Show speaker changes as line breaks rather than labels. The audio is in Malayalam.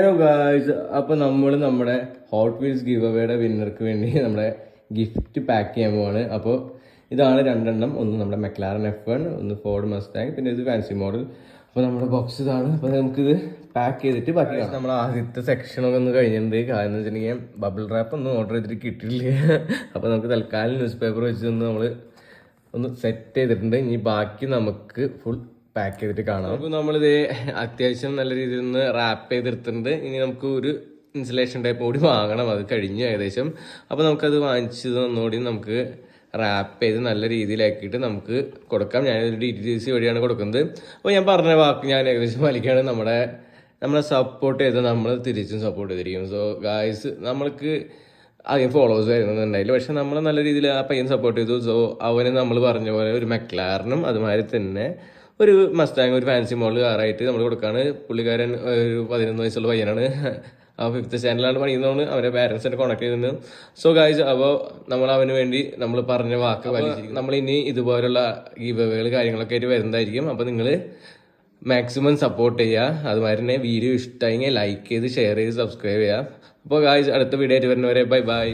ഹലോ ഗായ്സ്, അപ്പോൾ നമ്മൾ നമ്മുടെ ഹോട്ട് വീൽസ് ഗിവ് അവേയുടെ വിന്നർക്ക് വേണ്ടി നമ്മുടെ ഗിഫ്റ്റ് പാക്ക് ചെയ്യാൻ പോവാണ്. അപ്പോൾ ഇതാണ് രണ്ടെണ്ണം, ഒന്ന് നമ്മുടെ മെക്ലാരൻ F1, ഒന്ന് ഫോർഡ് മസ്റ്റാങ്, പിന്നെ ഇത് ഫാൻസി മോഡൽ. അപ്പോൾ നമ്മുടെ ബോക്സ് ഇതാണ്. അപ്പോൾ നമുക്കിത് പാക്ക് ചെയ്തിട്ട് ബാക്കി കാണാം. നമ്മൾ ആദ്യത്തെ സെക്ഷനൊക്കെ ഒന്ന് കഴിഞ്ഞിട്ടുണ്ട്. കാരണം എന്ന് വെച്ചിട്ടുണ്ടെങ്കിൽ ബബിൾ റാപ്പ് ഒന്നും ഓർഡർ ചെയ്തിട്ട് കിട്ടിയില്ല. അപ്പോൾ നമുക്ക് തൽക്കാലം ന്യൂസ് പേപ്പർ വെച്ച് നമ്മൾ ഒന്ന് സെറ്റ് ചെയ്തിട്ടുണ്ട്. ഇനി ബാക്കി നമുക്ക് ഫുൾ പാക്ക് ചെയ്തിട്ട് കാണാം. അപ്പോൾ നമ്മളിത് അത്യാവശ്യം നല്ല രീതിയിൽ നിന്ന് റാപ്പ് ചെയ്തെടുത്തിട്ടുണ്ട്. ഇനി നമുക്ക് ഒരു ഇൻസുലേഷൻ ടൈപ്പ് കൂടി വാങ്ങണം, അത് കഴിഞ്ഞു ഏകദേശം. അപ്പോൾ നമുക്കത് വാങ്ങിച്ചത് ഒന്നുകൂടി നമുക്ക് റാപ്പ് ചെയ്ത് നല്ല രീതിയിലാക്കിയിട്ട് നമുക്ക് കൊടുക്കാം. ഞാനൊരു DTDC വഴിയാണ് കൊടുക്കുന്നത്. അപ്പോൾ ഞാൻ പറഞ്ഞ വാക്ക് ഞാൻ ഏകദേശം പാലിക്കുകയാണ്. നമ്മളെ സപ്പോർട്ട് ചെയ്ത് നമ്മൾ തിരിച്ചും സപ്പോർട്ട് ചെയ്തിരിക്കും. സോ ഗായ്സ്, നമ്മൾക്ക് ആദ്യം ഫോളോവേഴ്സ് വരുന്നുണ്ടായില്ല, പക്ഷെ നമ്മൾ നല്ല രീതിയിൽ ആ പയ്യൻ സപ്പോർട്ട് ചെയ്തു. സോ അവന് നമ്മൾ പറഞ്ഞ പോലെ ഒരു മെക്ലാരനും അതുമാതിരി തന്നെ ഒരു മസ്റ്റാങ്, ഒരു ഫാൻസി മോഡൽ കാറായിട്ട് നമ്മൾ കൊടുക്കുകയാണ്. പുള്ളിക്കാരൻ ഒരു 11 വയസ്സുള്ള പയ്യനാണ്. ആ 5th സ്റ്റാൻഡേർഡിലാണ് പഠിക്കുന്നതാണ്. അവരുടെ പാരൻസ് തന്നെ കോൺടാക്ട് ചെയ്തിരുന്നു. സോ ഗായ്സ്, അപ്പോൾ നമ്മൾ അവന് വേണ്ടി നമ്മൾ പറഞ്ഞ വാക്ക് പാലിച്ചിരിക്കും. നമ്മൾ ഇനി ഇതുപോലുള്ള ഗീവ് അവേകൾ കാര്യങ്ങളൊക്കെ ആയിട്ട് വരുന്നതായിരിക്കും. അപ്പോൾ നിങ്ങൾ മാക്സിമം സപ്പോർട്ട് ചെയ്യുക. അതുമാതിരി തന്നെ വീഡിയോ ഇഷ്ടമായെങ്കിൽ ലൈക്ക് ചെയ്ത് ഷെയർ ചെയ്ത് സബ്സ്ക്രൈബ് ചെയ്യുക. അപ്പോൾ ഗായ്സ്, അടുത്ത വീഡിയോ ആയിട്ട് വരുന്നവരെ ബൈ ബൈ.